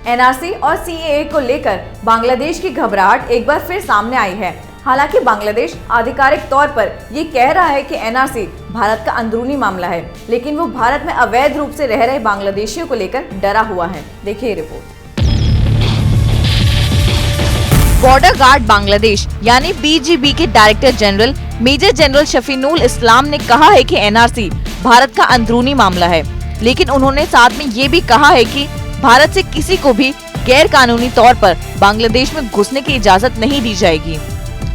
NRC और CAA को लेकर बांग्लादेश की घबराहट एक बार फिर सामने आई है। हालांकि बांग्लादेश आधिकारिक तौर पर ये कह रहा है कि एनआरसी भारत का अंदरूनी मामला है, लेकिन वो भारत में अवैध रूप से रह रहे बांग्लादेशियों को लेकर डरा हुआ है। देखिए रिपोर्ट। बॉर्डर गार्ड बांग्लादेश यानी बीजीबी के डायरेक्टर जनरल मेजर जनरल शफीनुल इस्लाम ने कहा है कि एनआरसी भारत का अंदरूनी मामला है, लेकिन उन्होंने साथ में ये भी कहा है कि भारत से किसी को भी गैर कानूनी तौर पर बांग्लादेश में घुसने की इजाजत नहीं दी जाएगी।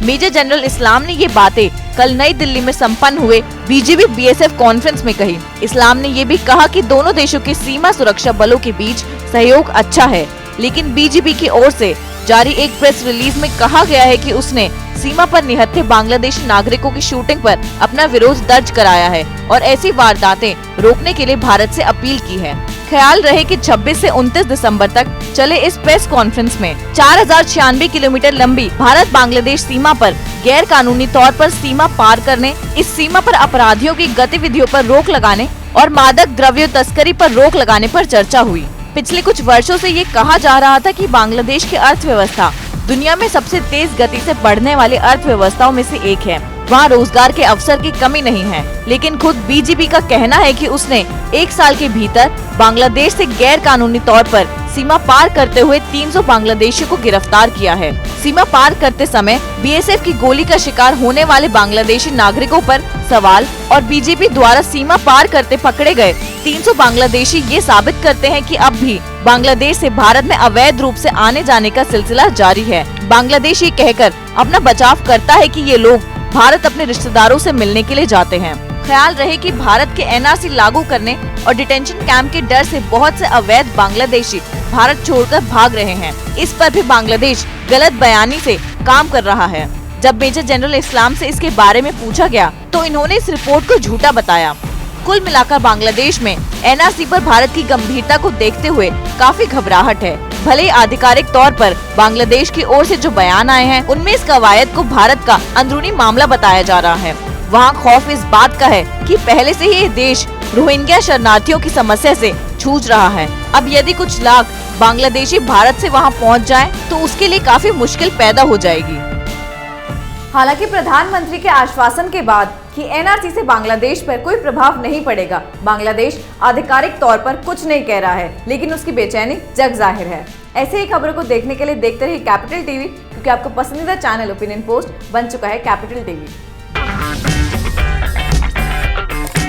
मेजर जनरल इस्लाम ने ये बातें कल नई दिल्ली में संपन्न हुए बीजीबी बीएसएफ कॉन्फ्रेंस में कही। इस्लाम ने ये भी कहा कि दोनों देशों के सीमा सुरक्षा बलों के बीच सहयोग अच्छा है, लेकिन बीजीबी की ओर से जारी एक प्रेस रिलीज में कहा गया है कि उसने सीमा पर निहत्थे बांग्लादेशी नागरिकों की शूटिंग पर अपना विरोध दर्ज कराया है और ऐसी वारदातें रोकने के लिए भारत से अपील की है। ख्याल रहे कि 26 से 29 दिसंबर तक चले इस प्रेस कॉन्फ्रेंस में 4096 किलोमीटर लंबी भारत बांग्लादेश सीमा पर गैर कानूनी तौर पर सीमा पार करने, इस सीमा पर अपराधियों की गतिविधियों पर रोक लगाने और मादक द्रव्य तस्करी पर रोक लगाने पर चर्चा हुई। पिछले कुछ वर्षों से ये कहा जा रहा था कि बांग्लादेश की अर्थव्यवस्था दुनिया में सबसे तेज गति से बढ़ने वाली अर्थव्यवस्थाओं में से एक है। वहाँ रोजगार के अवसर की कमी नहीं है, लेकिन खुद बीजीबी का कहना है कि उसने एक साल के भीतर बांग्लादेश से गैर कानूनी तौर पर सीमा पार करते हुए 300 बांग्लादेशियों को गिरफ्तार किया है। सीमा पार करते समय बीएसएफ की गोली का शिकार होने वाले बांग्लादेशी नागरिकों पर सवाल और बीजेपी द्वारा सीमा पार करते पकड़े गए 300 बांग्लादेशी ये साबित करते हैं कि अब भी बांग्लादेश से भारत में अवैध रूप से आने जाने का सिलसिला जारी है। बांग्लादेश ये कहकर अपना बचाव करता है कि ये लोग भारत अपने रिश्तेदारों से मिलने के लिए जाते हैं। ख्याल रहे कि भारत के एनआरसी लागू करने और डिटेंशन कैंप के डर से बहुत से अवैध बांग्लादेशी भारत छोड़कर भाग रहे हैं। इस पर भी बांग्लादेश गलत बयानी से काम कर रहा है। जब मेजर जनरल इस्लाम से इसके बारे में पूछा गया तो इन्होंने इस रिपोर्ट को झूठा बताया। कुल मिलाकर बांग्लादेश में एनआरसी पर भारत की गंभीरता को देखते हुए काफी घबराहट है। भले ही आधिकारिक तौर पर बांग्लादेश की ओर से जो बयान आए हैं उनमें इस कवायद को भारत का अंदरूनी मामला बताया जा रहा है। वहाँ खौफ इस बात का है कि पहले से ही ये देश रोहिंग्या शरणार्थियों की समस्या से जूझ रहा है। अब यदि कुछ लाख बांग्लादेशी भारत से वहाँ पहुँच जाएं, तो उसके लिए काफी मुश्किल पैदा हो जाएगी। हालांकि प्रधानमंत्री के आश्वासन के बाद कि एनआरसी से बांग्लादेश पर कोई प्रभाव नहीं पड़ेगा, बांग्लादेश आधिकारिक तौर पर कुछ नहीं कह रहा है, लेकिन उसकी बेचैनी जग जाहिर है। ऐसे ही खबरों को देखने के लिए देखते रहिए कैपिटल टीवी, क्योंकि आपका पसंदीदा चैनल ओपिनियन पोस्ट बन चुका है कैपिटल टीवी।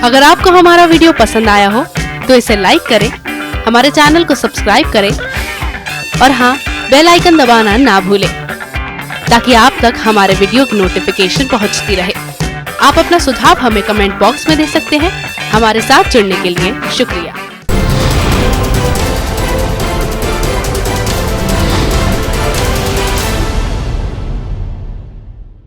अगर आपको हमारा वीडियो पसंद आया हो तो इसे लाइक करें, हमारे चैनल को सब्सक्राइब करें और हाँ, बेल आइकन दबाना ना भूलें ताकि आप तक हमारे वीडियो की नोटिफिकेशन पहुंचती रहे। आप अपना सुझाव हमें कमेंट बॉक्स में दे सकते हैं। हमारे साथ जुड़ने के लिए शुक्रिया।